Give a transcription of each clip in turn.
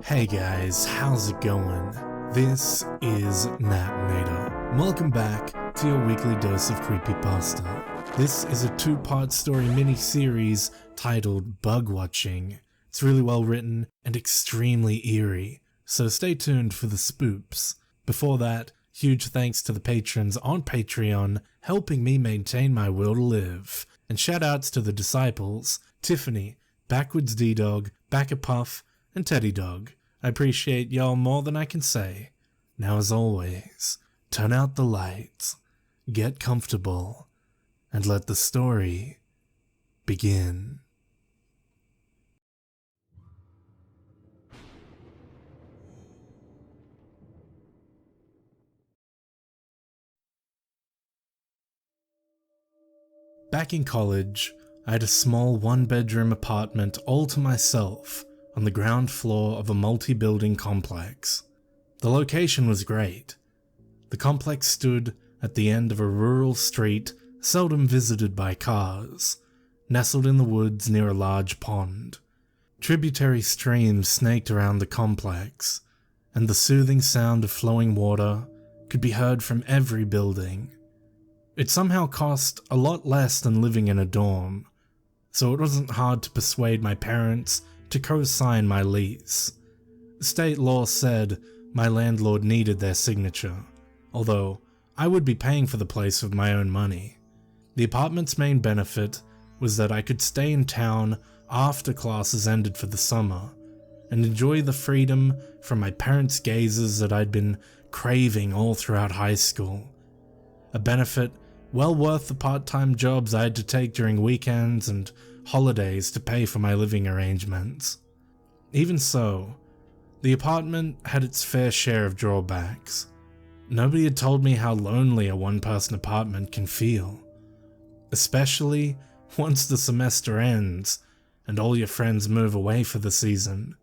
Hey guys, how's it going? This is Natinator. Welcome back to your weekly dose of Creepypasta. This is a two-part story mini-series titled Bug Watching. It's really well written and extremely eerie, so stay tuned for the spoops. Before that, huge thanks to the patrons on Patreon helping me maintain my will to live. And shoutouts to the disciples, Tiffany, Backwards D-Dog, Backapuff, and Teddy Dog. I appreciate y'all more than I can say. Now as always, turn out the lights, get comfortable, and let the story begin. Back in college, I had a small one-bedroom apartment all to myself on the ground floor of a multi-building complex. The location was great. The complex stood at the end of a rural street seldom visited by cars, nestled in the woods near a large pond. Tributary streams snaked around the complex, and the soothing sound of flowing water could be heard from every building. It somehow cost a lot less than living in a dorm, so it wasn't hard to persuade my parents to co-sign my lease. State law said my landlord needed their signature, although I would be paying for the place with my own money. The apartment's main benefit was that I could stay in town after classes ended for the summer and enjoy the freedom from my parents' gazes that I'd been craving all throughout high school. A benefit well worth the part-time jobs I had to take during weekends and holidays to pay for my living arrangements. Even so, the apartment had its fair share of drawbacks. Nobody had told me how lonely a one-person apartment can feel, especially once the semester ends and all your friends move away for the season.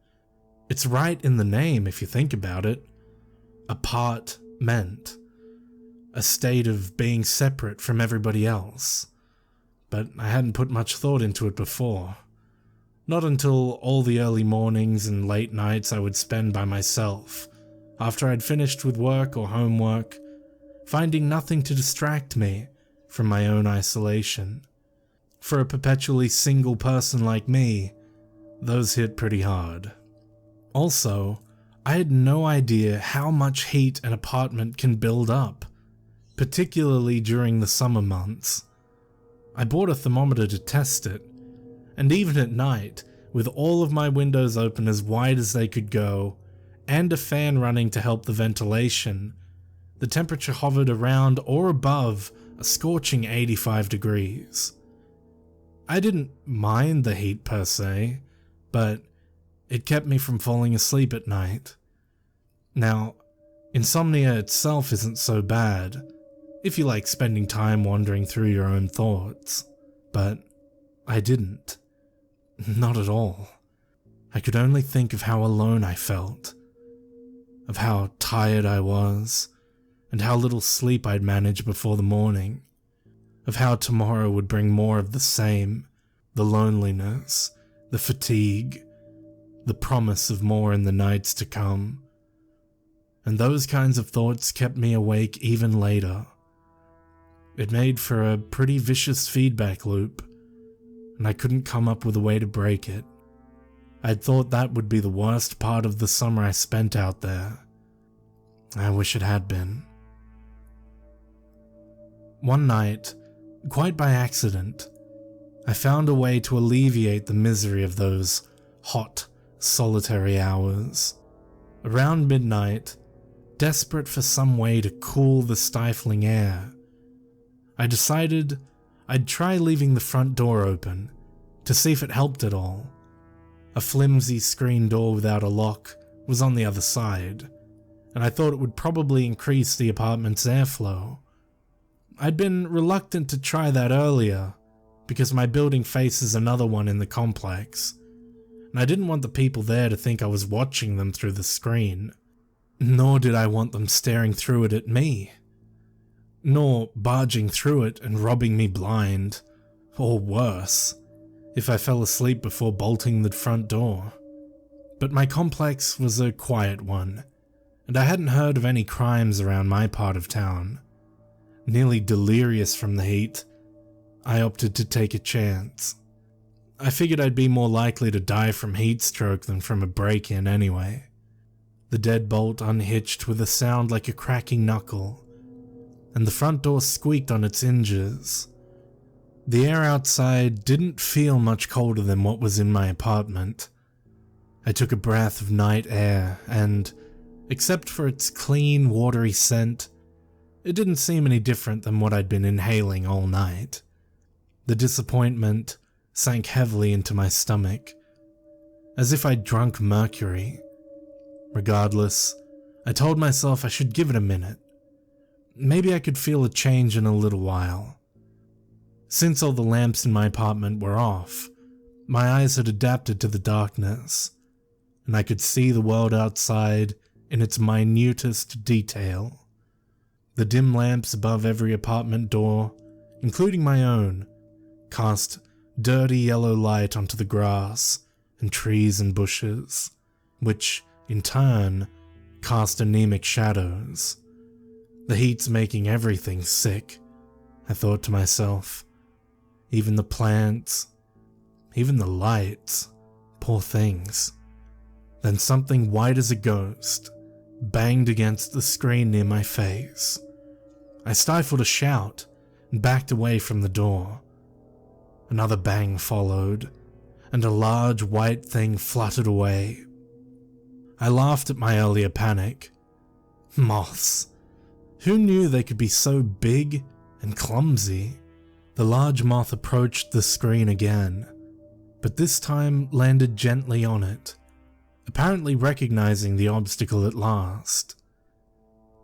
It's right in the name if you think about it. Apart-ment. A state of being separate from everybody else. But I hadn't put much thought into it before. Not until all the early mornings and late nights I would spend by myself, after I'd finished with work or homework, finding nothing to distract me from my own isolation. For a perpetually single person like me, those hit pretty hard. Also, I had no idea how much heat an apartment can build up, particularly during the summer months. I bought a thermometer to test it, and even at night, with all of my windows open as wide as they could go, and a fan running to help the ventilation, the temperature hovered around or above a scorching 85 degrees. I didn't mind the heat per se, but it kept me from falling asleep at night. Now, insomnia itself isn't so bad, if you like spending time wandering through your own thoughts, but I didn't. Not at all. I could only think of how alone I felt, of how tired I was, and how little sleep I'd manage before the morning, of how tomorrow would bring more of the same, the loneliness, the fatigue, the promise of more in the nights to come. And those kinds of thoughts kept me awake even later. It made for a pretty vicious feedback loop, and I couldn't come up with a way to break it. I'd thought that would be the worst part of the summer I spent out there. I wish it had been. One night, quite by accident, I found a way to alleviate the misery of those hot, solitary hours. Around midnight, desperate for some way to cool the stifling air, I decided I'd try leaving the front door open to see if it helped at all. A flimsy screen door without a lock was on the other side, and I thought it would probably increase the apartment's airflow. I'd been reluctant to try that earlier because my building faces another one in the complex, and I didn't want the people there to think I was watching them through the screen, nor did I want them staring through it at me. Nor barging through it and robbing me blind, or worse, if I fell asleep before bolting the front door. But my complex was a quiet one, and I hadn't heard of any crimes around my part of town. Nearly delirious from the heat, I opted to take a chance. I figured I'd be more likely to die from heat stroke than from a break-in anyway. The deadbolt unhitched with a sound like a cracking knuckle, and the front door squeaked on its hinges. The air outside didn't feel much colder than what was in my apartment. I took a breath of night air and, except for its clean, watery scent, it didn't seem any different than what I'd been inhaling all night. The disappointment sank heavily into my stomach, as if I'd drunk mercury. Regardless, I told myself I should give it a minute. Maybe I could feel a change in a little while. Since all the lamps in my apartment were off, my eyes had adapted to the darkness, and I could see the world outside in its minutest detail. The dim lamps above every apartment door, including my own, cast dirty yellow light onto the grass and trees and bushes, which, in turn, cast anemic shadows. The heat's making everything sick, I thought to myself. Even the plants, even the lights, poor things. Then something white as a ghost banged against the screen near my face. I stifled a shout and backed away from the door. Another bang followed, and a large white thing fluttered away. I laughed at my earlier panic. Moths. Who knew they could be so big and clumsy? The large moth approached the screen again, but this time landed gently on it, apparently recognizing the obstacle at last.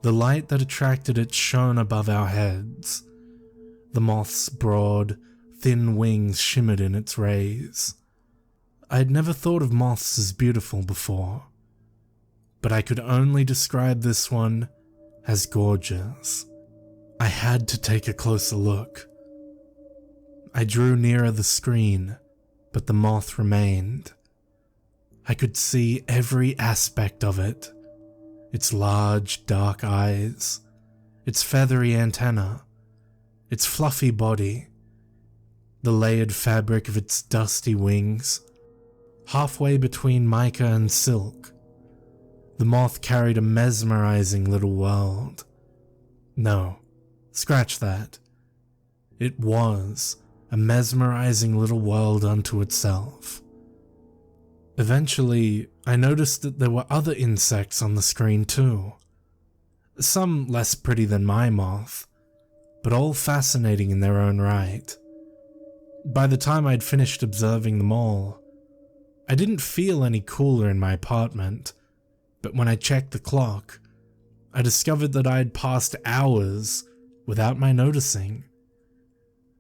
The light that attracted it shone above our heads. The moth's broad, thin wings shimmered in its rays. I had never thought of moths as beautiful before, but I could only describe this one as gorgeous. I had to take a closer look. I drew nearer the screen, but the moth remained. I could see every aspect of it. Its large, dark eyes, its feathery antenna, its fluffy body, the layered fabric of its dusty wings. Halfway between mica and silk, the moth carried a mesmerizing little world. No, scratch that. It was a mesmerizing little world unto itself. Eventually, I noticed that there were other insects on the screen too. Some less pretty than my moth, but all fascinating in their own right. By the time I'd finished observing them all, I didn't feel any cooler in my apartment, but when I checked the clock, I discovered that I'd passed hours without my noticing.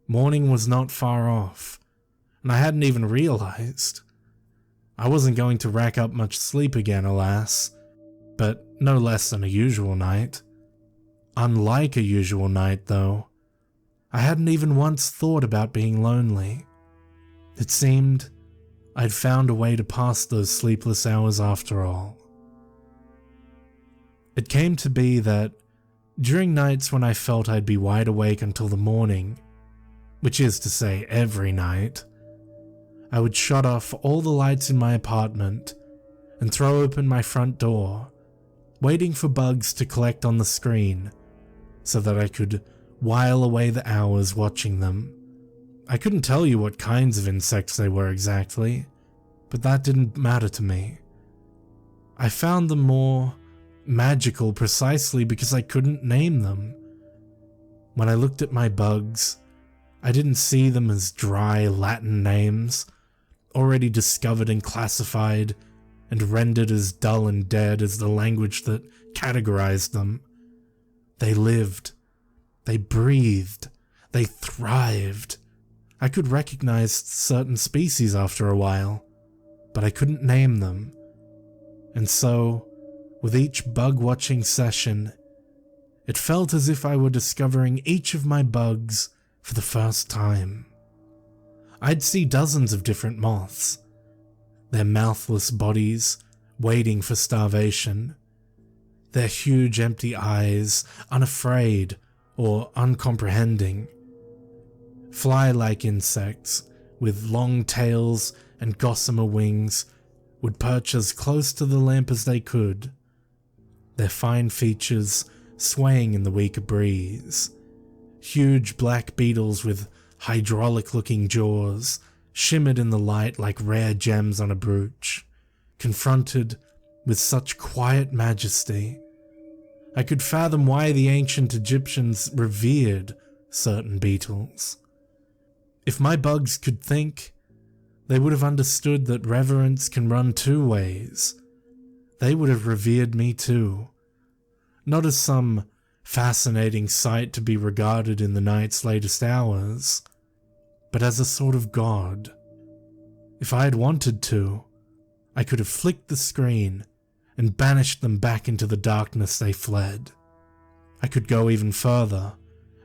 Morning was not far off, and I hadn't even realized. I wasn't going to rack up much sleep again, alas, but no less than a usual night. Unlike a usual night, though, I hadn't even once thought about being lonely. It seemed I'd found a way to pass those sleepless hours after all. It came to be that during nights when I felt I'd be wide awake until the morning, which is to say every night, I would shut off all the lights in my apartment and throw open my front door, waiting for bugs to collect on the screen so that I could while away the hours watching them. I couldn't tell you what kinds of insects they were exactly, but that didn't matter to me. I found them more magical precisely because I couldn't name them. When I looked at my bugs, I didn't see them as dry Latin names, already discovered and classified, and rendered as dull and dead as the language that categorized them. They lived, they breathed, they thrived. I could recognize certain species after a while, but I couldn't name them. And so, with each bug-watching session, it felt as if I were discovering each of my bugs for the first time. I'd see dozens of different moths, their mouthless bodies waiting for starvation. Their huge empty eyes, unafraid or uncomprehending. Fly-like insects with long tails and gossamer wings would perch as close to the lamp as they could, their fine features swaying in the weaker breeze. Huge black beetles with hydraulic-looking jaws shimmered in the light like rare gems on a brooch, confronted with such quiet majesty. I could fathom why the ancient Egyptians revered certain beetles. If my bugs could think, they would have understood that reverence can run two ways. They would have revered me too, not as some fascinating sight to be regarded in the night's latest hours, but as a sort of god. If I had wanted to, I could have flicked the screen and banished them back into the darkness they fled. I could go even further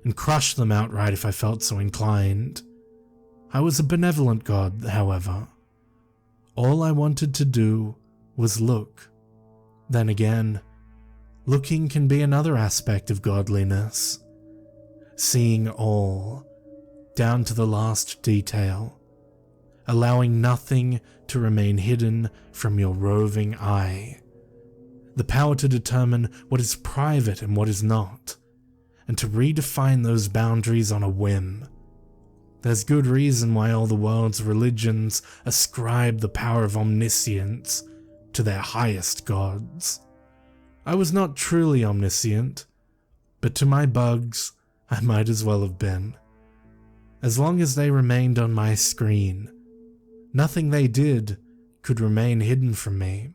and crush them outright if I felt so inclined. I was a benevolent god, however. All I wanted to do was look. Then again, looking can be another aspect of godliness. Seeing all, down to the last detail, allowing nothing to remain hidden from your roving eye. The power to determine what is private and what is not, and to redefine those boundaries on a whim. There's good reason why all the world's religions ascribe the power of omniscience to their highest gods. I was not truly omniscient, but to my bugs, I might as well have been. As long as they remained on my screen, nothing they did could remain hidden from me.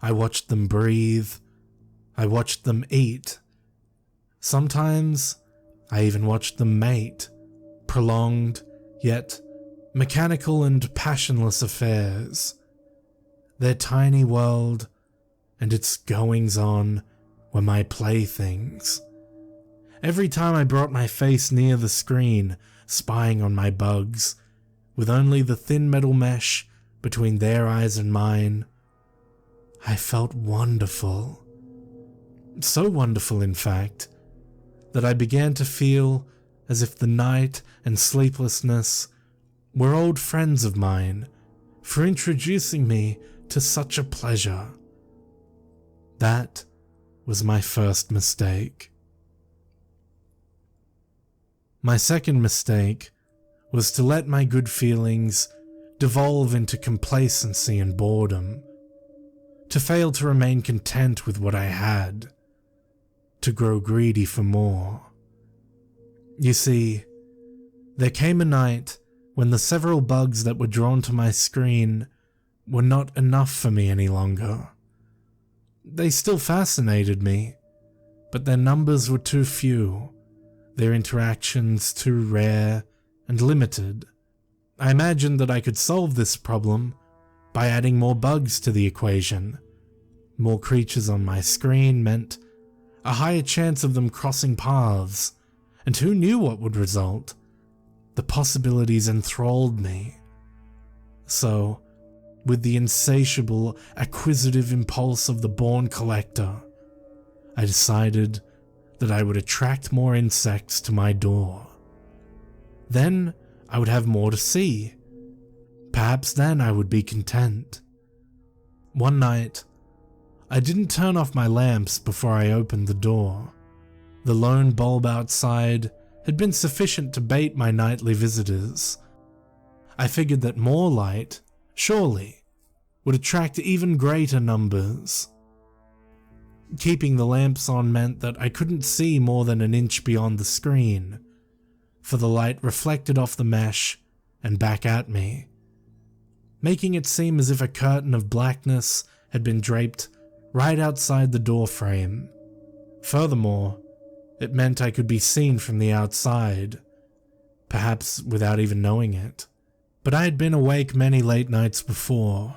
I watched them breathe. I watched them eat. Sometimes, I even watched them mate. Prolonged, yet mechanical and passionless affairs. Their tiny world and its goings-on were my playthings. Every time I brought my face near the screen, spying on my bugs, with only the thin metal mesh between their eyes and mine, I felt wonderful. So wonderful, in fact, that I began to feel as if the night and sleeplessness were old friends of mine for introducing me to such a pleasure. That was my first mistake. My second mistake was to let my good feelings devolve into complacency and boredom, to fail to remain content with what I had, to grow greedy for more. You see, there came a night when the several bugs that were drawn to my screen were not enough for me any longer. They still fascinated me, but their numbers were too few, their interactions too rare and limited. I imagined that I could solve this problem by adding more bugs to the equation. More creatures on my screen meant a higher chance of them crossing paths, and who knew what would result? The possibilities enthralled me. So, with the insatiable, acquisitive impulse of the born collector, I decided that I would attract more insects to my door. Then I would have more to see. Perhaps then I would be content. One night, I didn't turn off my lamps before I opened the door. The lone bulb outside had been sufficient to bait my nightly visitors. I figured that more light, surely, would attract even greater numbers. Keeping the lamps on meant that I couldn't see more than an inch beyond the screen, for the light reflected off the mesh and back at me, making it seem as if a curtain of blackness had been draped right outside the door frame. Furthermore, it meant I could be seen from the outside, perhaps without even knowing it. But I had been awake many late nights before,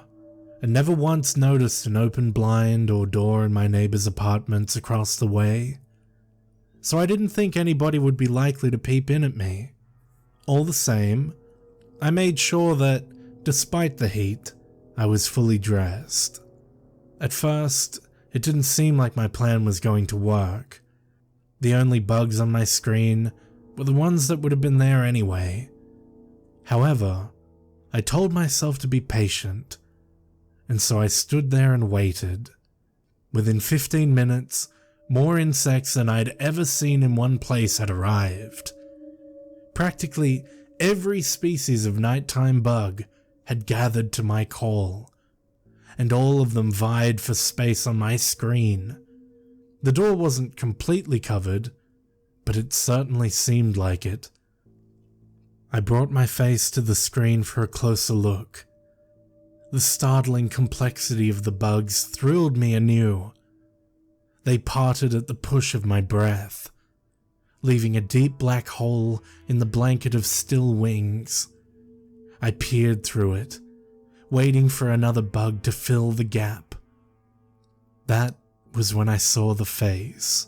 and never once noticed an open blind or door in my neighbor's apartments across the way, so I didn't think anybody would be likely to peep in at me. All the same, I made sure that, despite the heat, I was fully dressed. At first, it didn't seem like my plan was going to work. The only bugs on my screen were the ones that would have been there anyway. However, I told myself to be patient, and so I stood there and waited. Within 15 minutes, more insects than I'd ever seen in one place had arrived. Practically every species of nighttime bug had gathered to my call, and all of them vied for space on my screen. The door wasn't completely covered, but it certainly seemed like it. I brought my face to the screen for a closer look. The startling complexity of the bugs thrilled me anew. They parted at the push of my breath, leaving a deep black hole in the blanket of still wings. I peered through it, waiting for another bug to fill the gap. That was when I saw the face.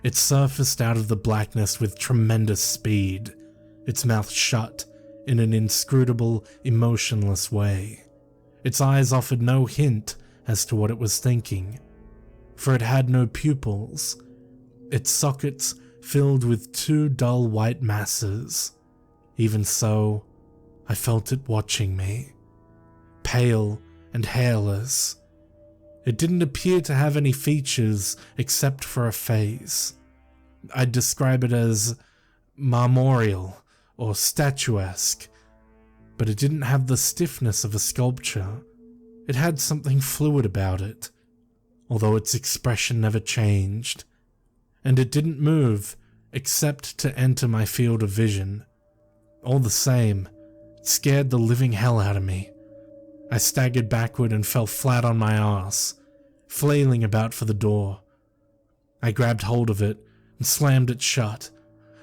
It surfaced out of the blackness with tremendous speed, its mouth shut in an inscrutable, emotionless way. Its eyes offered no hint as to what it was thinking, for it had no pupils, its sockets filled with two dull white masses. Even so, I felt it watching me, pale and hairless. It didn't appear to have any features except for a face. I'd describe it as marmoreal or statuesque, but it didn't have the stiffness of a sculpture. It had something fluid about it, although its expression never changed, and it didn't move except to enter my field of vision. All the same, it scared the living hell out of me. I staggered backward and fell flat on my ass, flailing about for the door. I grabbed hold of it and slammed it shut,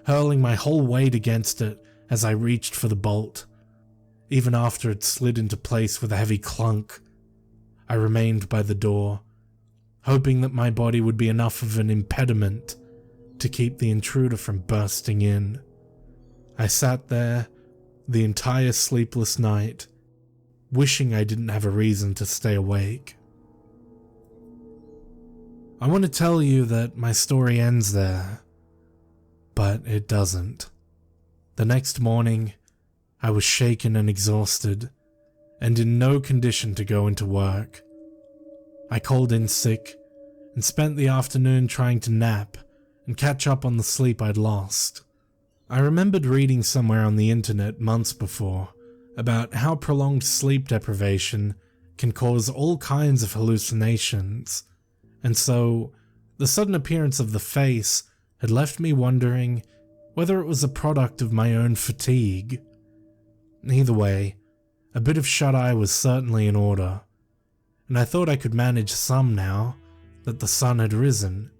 hurling my whole weight against it as I reached for the bolt. Even after it slid into place with a heavy clunk, I remained by the door, hoping that my body would be enough of an impediment to keep the intruder from bursting in. I sat there the entire sleepless night, wishing I didn't have a reason to stay awake. I want to tell you that my story ends there, but it doesn't. The next morning, I was shaken and exhausted, and in no condition to go into work. I called in sick and spent the afternoon trying to nap and catch up on the sleep I'd lost. I remembered reading somewhere on the internet months before about how prolonged sleep deprivation can cause all kinds of hallucinations, and so the sudden appearance of the face had left me wondering whether it was a product of my own fatigue. Either way, a bit of shut-eye was certainly in order, and I thought I could manage some now that the sun had risen.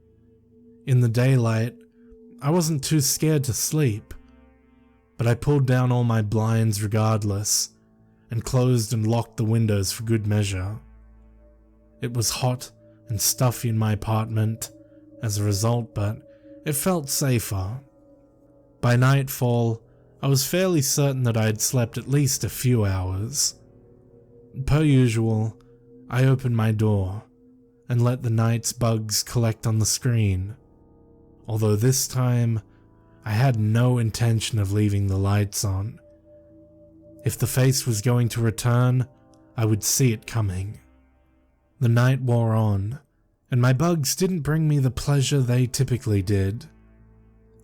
In the daylight, I wasn't too scared to sleep, but I pulled down all my blinds regardless, and closed and locked the windows for good measure. It was hot and stuffy in my apartment as a result, but it felt safer. By nightfall, I was fairly certain that I had slept at least a few hours. Per usual, I opened my door and let the night's bugs collect on the screen, although this time I had no intention of leaving the lights on. If the face was going to return, I would see it coming. The night wore on, and my bugs didn't bring me the pleasure they typically did.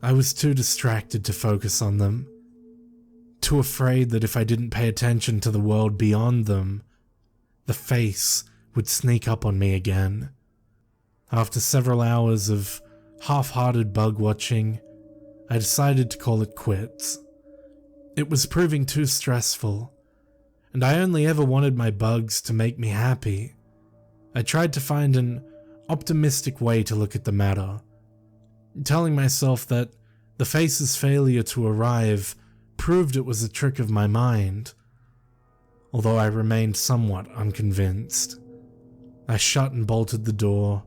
I was too distracted to focus on them, too afraid that if I didn't pay attention to the world beyond them, the face would sneak up on me again. After several hours of half-hearted bug watching, I decided to call it quits. It was proving too stressful, and I only ever wanted my bugs to make me happy. I tried to find an optimistic way to look at the matter, telling myself that the face's failure to arrive proved it was a trick of my mind, although I remained somewhat unconvinced. I shut and bolted the door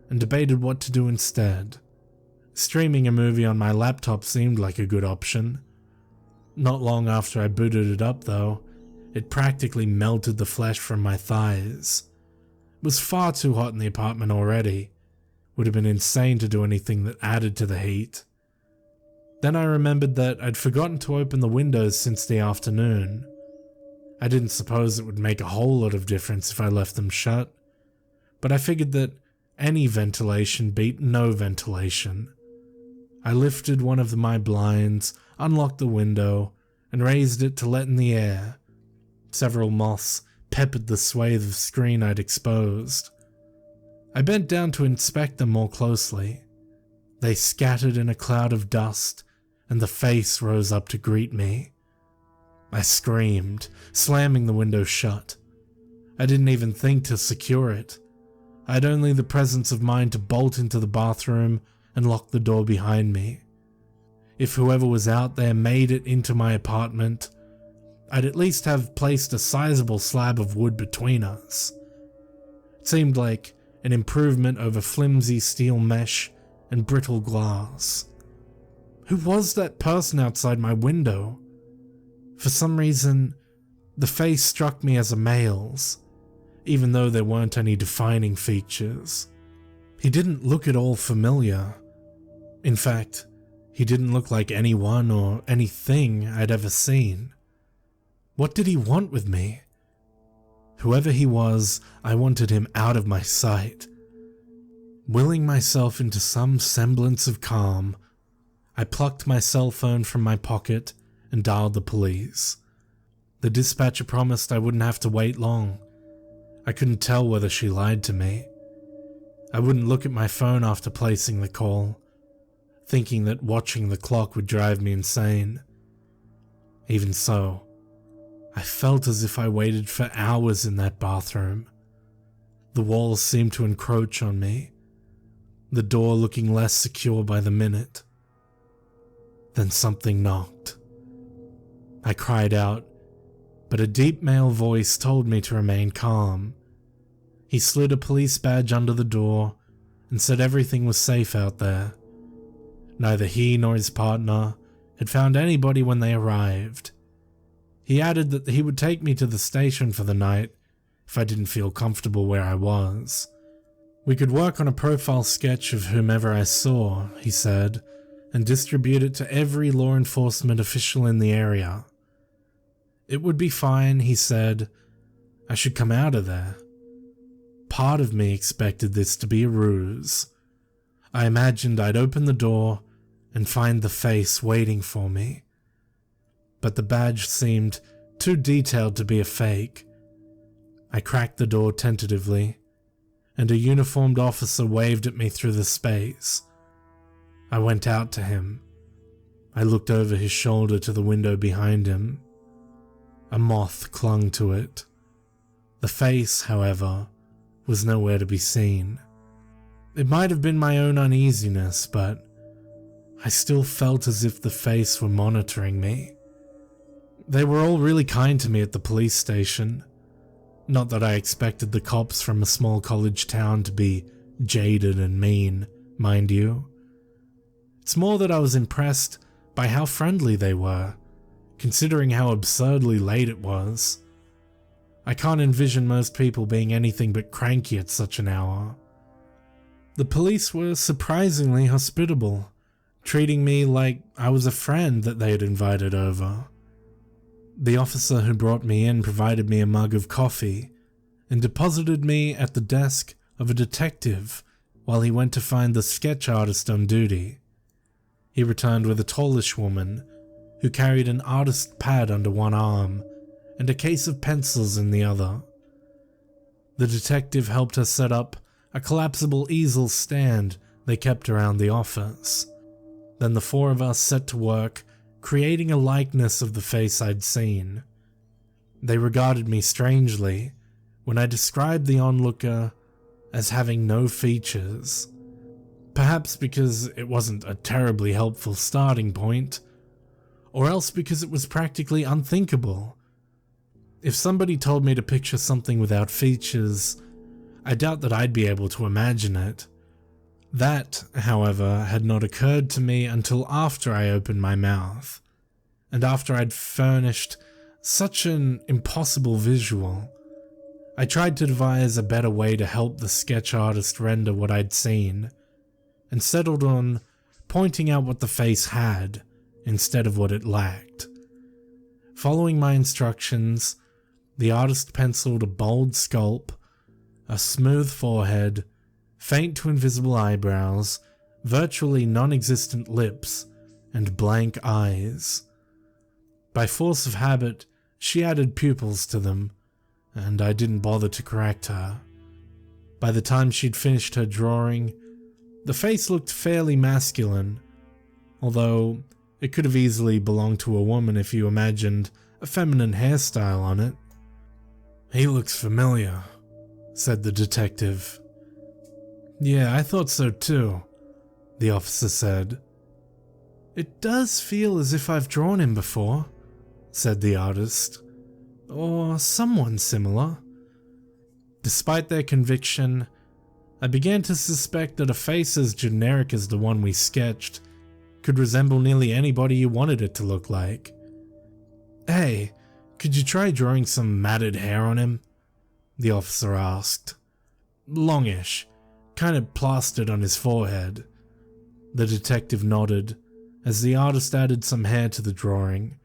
and debated what to do instead. Streaming a movie on my laptop seemed like a good option. Not long after I booted it up though, it practically melted the flesh from my thighs. was far too hot in the apartment already. Would have been insane to do anything that added to the heat. Then I remembered that I'd forgotten to open the windows since the afternoon. I didn't suppose it would make a whole lot of difference if I left them shut, but I figured that any ventilation beat no ventilation. I lifted one of my blinds, unlocked the window, and raised it to let in the air. Several moths peppered the swathe of screen I'd exposed. I bent down to inspect them more closely. They scattered in a cloud of dust, and the face rose up to greet me. I screamed, slamming the window shut. I didn't even think to secure it. I had only the presence of mind to bolt into the bathroom and lock the door behind me. If whoever was out there made it into my apartment, I'd at least have placed a sizable slab of wood between us. It seemed like an improvement over flimsy steel mesh and brittle glass. Who was that person outside my window? For some reason, the face struck me as a male's, even though there weren't any defining features. He didn't look at all familiar. In fact, he didn't look like anyone or anything I'd ever seen. What did he want with me? Whoever he was, I wanted him out of my sight. Willing myself into some semblance of calm, I plucked my cell phone from my pocket and dialed the police. The dispatcher promised I wouldn't have to wait long. I couldn't tell whether she lied to me. I wouldn't look at my phone after placing the call, thinking that watching the clock would drive me insane. Even so, I felt as if I waited for hours in that bathroom. The walls seemed to encroach on me, the door looking less secure by the minute. Then something knocked. I cried out, but a deep male voice told me to remain calm. He slid a police badge under the door and said everything was safe out there. Neither he nor his partner had found anybody when they arrived. He added that he would take me to the station for the night if I didn't feel comfortable where I was. We could work on a profile sketch of whomever I saw, he said, and distribute it to every law enforcement official in the area. It would be fine, he said. I should come out of there. Part of me expected this to be a ruse. I imagined I'd open the door and find the face waiting for me. But the badge seemed too detailed to be a fake. I cracked the door tentatively, and a uniformed officer waved at me through the space. I went out to him. I looked over his shoulder to the window behind him. A moth clung to it. The face, however, was nowhere to be seen. It might have been my own uneasiness, but I still felt as if the face were monitoring me. They were all really kind to me at the police station. Not that I expected the cops from a small college town to be jaded and mean, mind you. It's more that I was impressed by how friendly they were, considering how absurdly late it was. I can't envision most people being anything but cranky at such an hour. The police were surprisingly hospitable, treating me like I was a friend that they had invited over. The officer who brought me in provided me a mug of coffee and deposited me at the desk of a detective while he went to find the sketch artist on duty. He returned with a tallish woman who carried an artist pad under one arm and a case of pencils in the other. The detective helped her set up a collapsible easel stand they kept around the office. Then the four of us set to work creating a likeness of the face I'd seen. They regarded me strangely when I described the onlooker as having no features. Perhaps because it wasn't a terribly helpful starting point, or else because it was practically unthinkable. If somebody told me to picture something without features, I doubt that I'd be able to imagine it. That, however, had not occurred to me until after I opened my mouth, and after I'd furnished such an impossible visual. I tried to devise a better way to help the sketch artist render what I'd seen, and settled on pointing out what the face had instead of what it lacked. Following my instructions, the artist penciled a bold sculpt, a smooth forehead, faint to invisible eyebrows, virtually non-existent lips, and blank eyes. By force of habit, she added pupils to them, and I didn't bother to correct her. By the time she'd finished her drawing, the face looked fairly masculine, although it could have easily belonged to a woman if you imagined a feminine hairstyle on it. "He looks familiar," said the detective. "Yeah, I thought so too," the officer said. "It does feel as if I've drawn him before," said the artist. "Or someone similar." Despite their conviction, I began to suspect that a face as generic as the one we sketched could resemble nearly anybody you wanted it to look like. "Hey, could you try drawing some matted hair on him?" the officer asked. "Longish, kind of plastered on his forehead." The detective nodded as the artist added some hair to the drawing.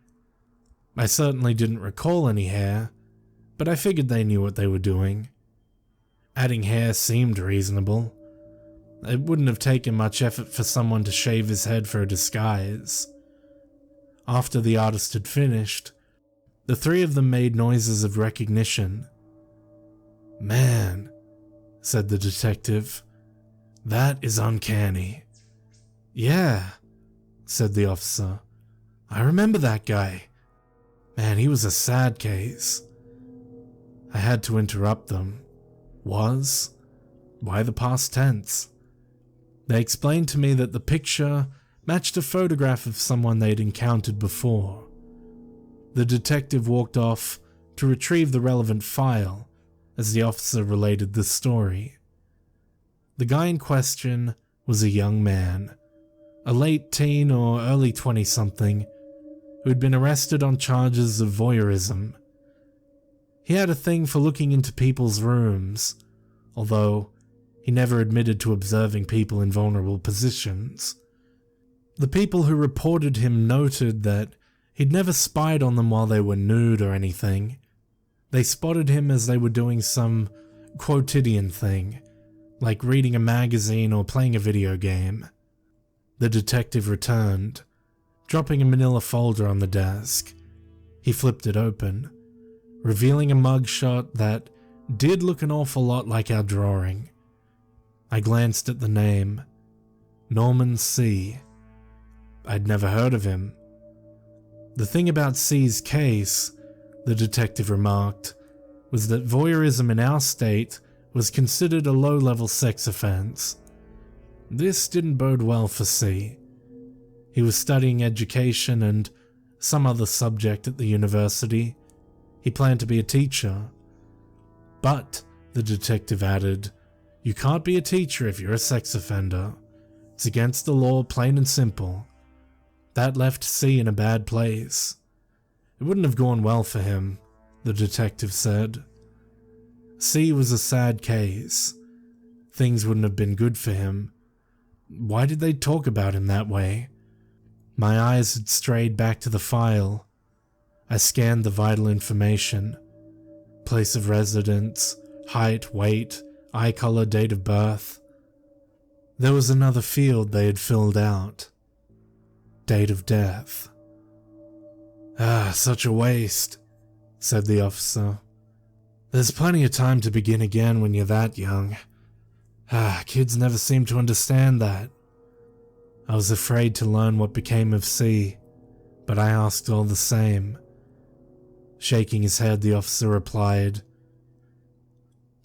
I certainly didn't recall any hair, but I figured they knew what they were doing. Adding hair seemed reasonable. It wouldn't have taken much effort for someone to shave his head for a disguise. After the artist had finished, the three of them made noises of recognition. "Man," said the detective, "that is uncanny." "Yeah," said the officer. "I remember that guy. Man, he was a sad case." I had to interrupt them. Was? Why the past tense? They explained to me that the picture matched a photograph of someone they'd encountered before. The detective walked off to retrieve the relevant file as the officer related the story. The guy in question was a young man, a late teen or early 20-something, who had been arrested on charges of voyeurism. He had a thing for looking into people's rooms, although he never admitted to observing people in vulnerable positions. The people who reported him noted that he'd never spied on them while they were nude or anything. They spotted him as they were doing some quotidian thing, like reading a magazine or playing a video game. The detective returned, dropping a manila folder on the desk. He flipped it open, revealing a mugshot that did look an awful lot like our drawing. I glanced at the name, Norman C. I'd never heard of him. The thing about C's case, the detective remarked, was that voyeurism in our state was considered a low-level sex offense. This didn't bode well for C. He was studying education and some other subject at the university. He planned to be a teacher. But, the detective added, you can't be a teacher if you're a sex offender. It's against the law, plain and simple. That left C in a bad place. It wouldn't have gone well for him, the detective said. C was a sad case. Things wouldn't have been good for him. Why did they talk about him that way? My eyes had strayed back to the file. I scanned the vital information. Place of residence, height, weight, eye color, date of birth. There was another field they had filled out. Date of death. "Ah, such a waste," said the officer. "There's plenty of time to begin again when you're that young. Kids never seem to understand that." I was afraid to learn what became of C, but I asked all the same. Shaking his head, the officer replied,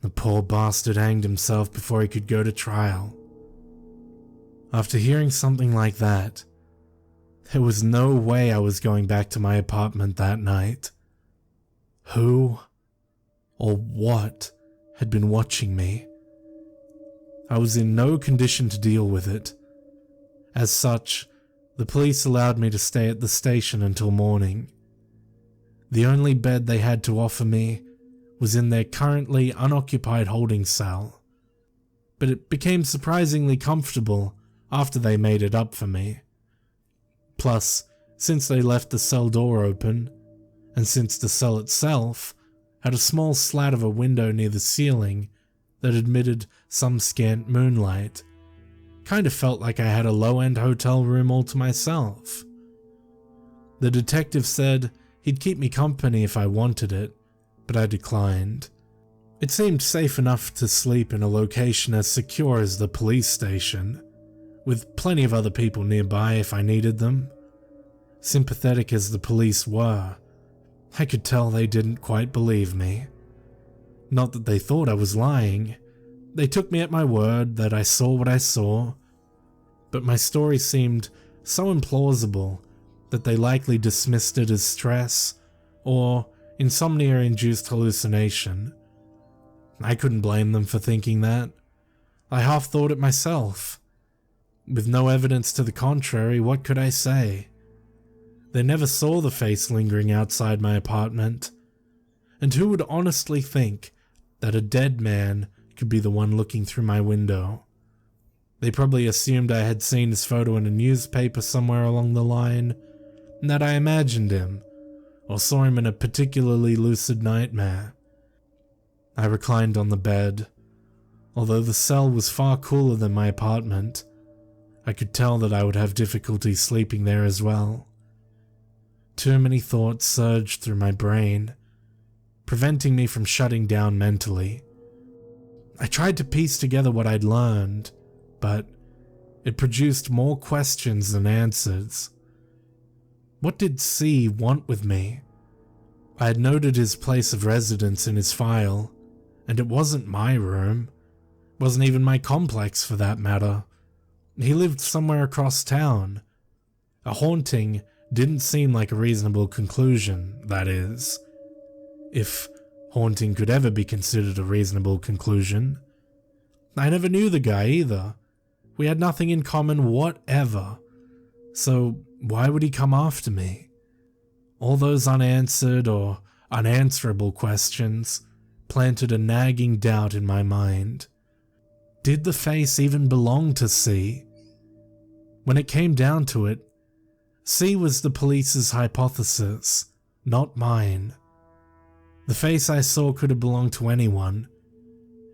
"The poor bastard hanged himself before he could go to trial." After hearing something like that, there was no way I was going back to my apartment that night. Who or what had been watching me? I was in no condition to deal with it. As such, the police allowed me to stay at the station until morning. The only bed they had to offer me was in their currently unoccupied holding cell, but it became surprisingly comfortable after they made it up for me. Plus, since they left the cell door open, and since the cell itself had a small slat of a window near the ceiling that admitted some scant moonlight, kind of felt like I had a low-end hotel room all to myself. The detective said he'd keep me company if I wanted it, but I declined. It seemed safe enough to sleep in a location as secure as the police station, with plenty of other people nearby if I needed them. Sympathetic as the police were, I could tell they didn't quite believe me. Not that they thought I was lying. They took me at my word that I saw what I saw, but my story seemed so implausible that they likely dismissed it as stress or insomnia-induced hallucination. I couldn't blame them for thinking that. I half thought it myself. With no evidence to the contrary, what could I say? They never saw the face lingering outside my apartment, and who would honestly think that a dead man could be the one looking through my window? They probably assumed I had seen his photo in a newspaper somewhere along the line, and that I imagined him, or saw him in a particularly lucid nightmare. I reclined on the bed. Although the cell was far cooler than my apartment, I could tell that I would have difficulty sleeping there as well. Too many thoughts surged through my brain, preventing me from shutting down mentally. I tried to piece together what I'd learned, but it produced more questions than answers. What did C want with me? I had noted his place of residence in his file, and it wasn't my room. Wasn't even my complex for that matter. He lived somewhere across town. A haunting didn't seem like a reasonable conclusion, that is, if haunting could ever be considered a reasonable conclusion. I never knew the guy either. We had nothing in common whatever. So why would he come after me? All those unanswered or unanswerable questions planted a nagging doubt in my mind. Did the face even belong to C? When it came down to it, C was the police's hypothesis, not mine. The face I saw could have belonged to anyone.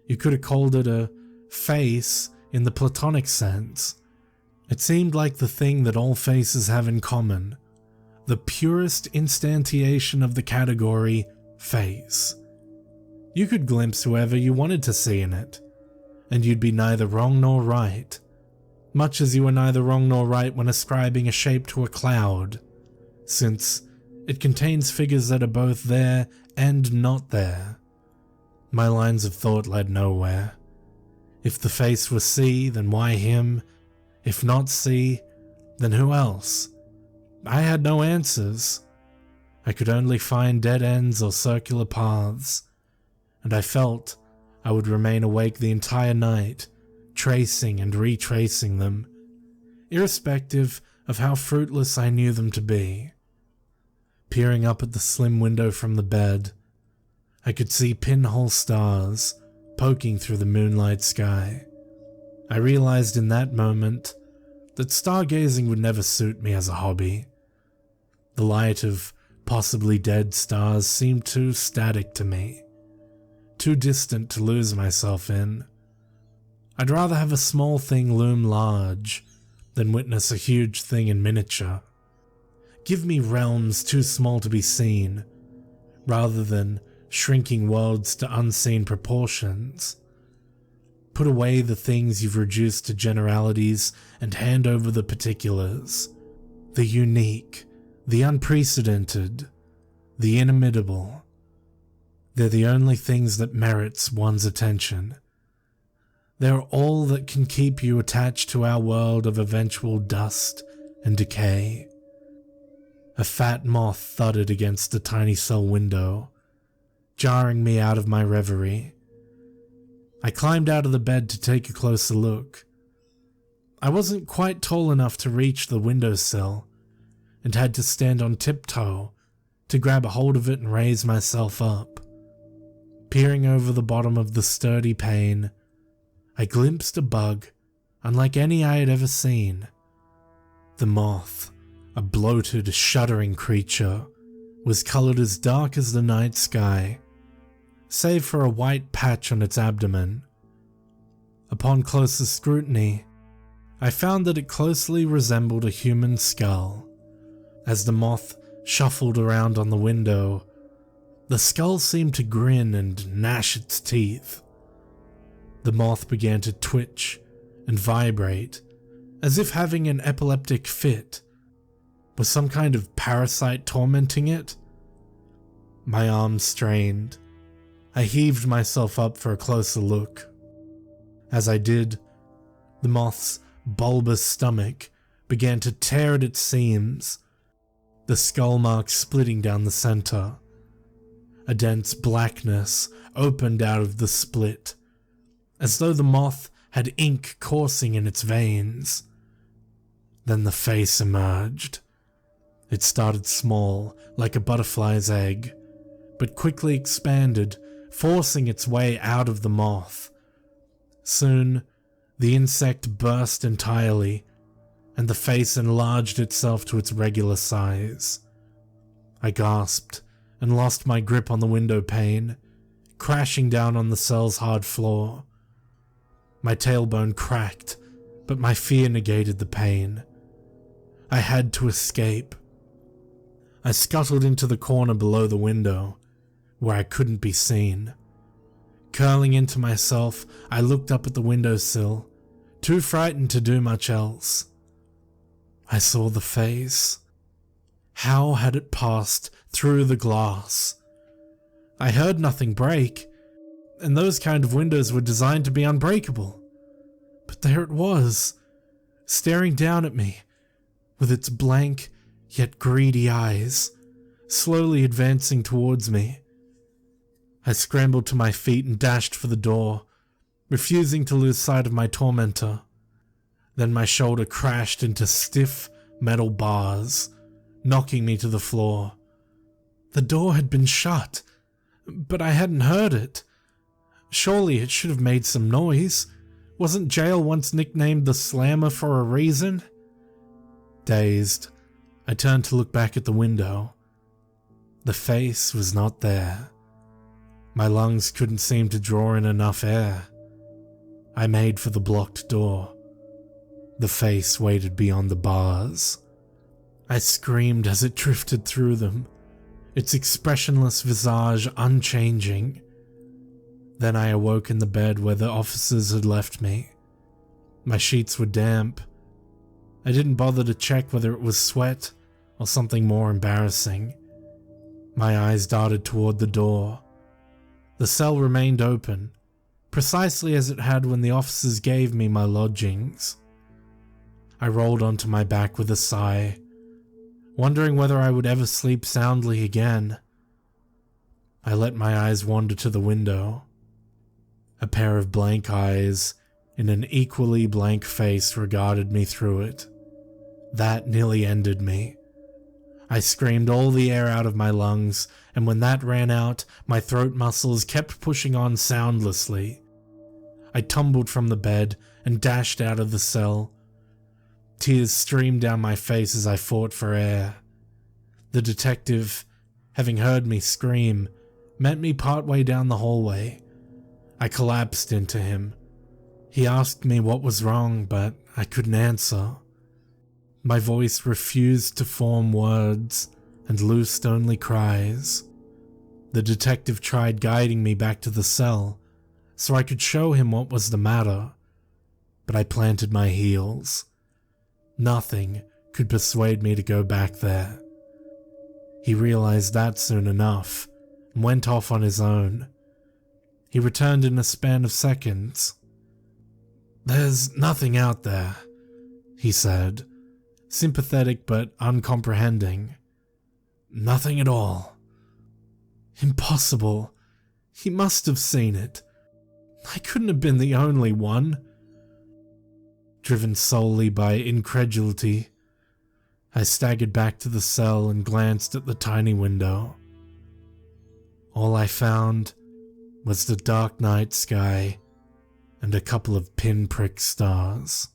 You could have called it a face in the platonic sense. It seemed like the thing that all faces have in common, the purest instantiation of the category face. You could glimpse whoever you wanted to see in it, and you'd be neither wrong nor right, much as you were neither wrong nor right when ascribing a shape to a cloud, since it contains figures that are both there and not there. My lines of thought led nowhere. If the face was C, then why him? If not C, then who else? I had no answers. I could only find dead ends or circular paths, and I felt I would remain awake the entire night, tracing and retracing them, irrespective of how fruitless I knew them to be. Peering up at the slim window from the bed, I could see pinhole stars poking through the moonlight sky. I realized in that moment that stargazing would never suit me as a hobby. The light of possibly dead stars seemed too static to me, too distant to lose myself in. I'd rather have a small thing loom large than witness a huge thing in miniature. Give me realms too small to be seen, rather than shrinking worlds to unseen proportions. Put away the things you've reduced to generalities and hand over the particulars. The unique, the unprecedented, the inimitable. They're the only things that merits one's attention. They're all that can keep you attached to our world of eventual dust and decay. A fat moth thudded against the tiny cell window, jarring me out of my reverie. I climbed out of the bed to take a closer look. I wasn't quite tall enough to reach the windowsill, and had to stand on tiptoe to grab a hold of it and raise myself up. Peering over the bottom of the sturdy pane, I glimpsed a bug unlike any I had ever seen. The moth, a bloated, shuddering creature, was colored as dark as the night sky, save for a white patch on its abdomen. Upon closer scrutiny, I found that it closely resembled a human skull. As the moth shuffled around on the window, the skull seemed to grin and gnash its teeth. The moth began to twitch and vibrate, as if having an epileptic fit. Was some kind of parasite tormenting it? My arms strained. I heaved myself up for a closer look. As I did, the moth's bulbous stomach began to tear at its seams, the skull mark splitting down the center. A dense blackness opened out of the split, as though the moth had ink coursing in its veins. Then the face emerged. It started small, like a butterfly's egg, but quickly expanded, forcing its way out of the moth. Soon, the insect burst entirely, and the face enlarged itself to its regular size. I gasped and lost my grip on the window pane, crashing down on the cell's hard floor. My tailbone cracked, but my fear negated the pain. I had to escape. I scuttled into the corner below the window, where I couldn't be seen. Curling into myself, I looked up at the windowsill, too frightened to do much else. I saw the face. How had it passed through the glass? I heard nothing break, and those kind of windows were designed to be unbreakable. But there it was, staring down at me, with its blank yet greedy eyes, slowly advancing towards me. I scrambled to my feet and dashed for the door, refusing to lose sight of my tormentor. Then my shoulder crashed into stiff metal bars, knocking me to the floor. The door had been shut, but I hadn't heard it. Surely it should have made some noise. Wasn't jail once nicknamed the Slammer for a reason? Dazed, I turned to look back at the window. The face was not there. My lungs couldn't seem to draw in enough air. I made for the blocked door. The face waited beyond the bars. I screamed as it drifted through them, its expressionless visage unchanging. Then I awoke in the bed where the officers had left me. My sheets were damp. I didn't bother to check whether it was sweat or something more embarrassing. My eyes darted toward the door. The cell remained open, precisely as it had when the officers gave me my lodgings. I rolled onto my back with a sigh, wondering whether I would ever sleep soundly again. I let my eyes wander to the window. A pair of blank eyes in an equally blank face regarded me through it. That nearly ended me. I screamed all the air out of my lungs, and when that ran out, my throat muscles kept pushing on soundlessly. I tumbled from the bed and dashed out of the cell. Tears streamed down my face as I fought for air. The detective, having heard me scream, met me partway down the hallway. I collapsed into him. He asked me what was wrong, but I couldn't answer. My voice refused to form words and loosed only cries. The detective tried guiding me back to the cell so I could show him what was the matter, but I planted my heels. Nothing could persuade me to go back there. He realized that soon enough and went off on his own. He returned in a span of seconds. "There's nothing out there," he said, sympathetic but uncomprehending. "Nothing at all." Impossible. He must have seen it. I couldn't have been the only one. Driven solely by incredulity, I staggered back to the cell and glanced at the tiny window. All I found was the dark night sky and a couple of pinprick stars.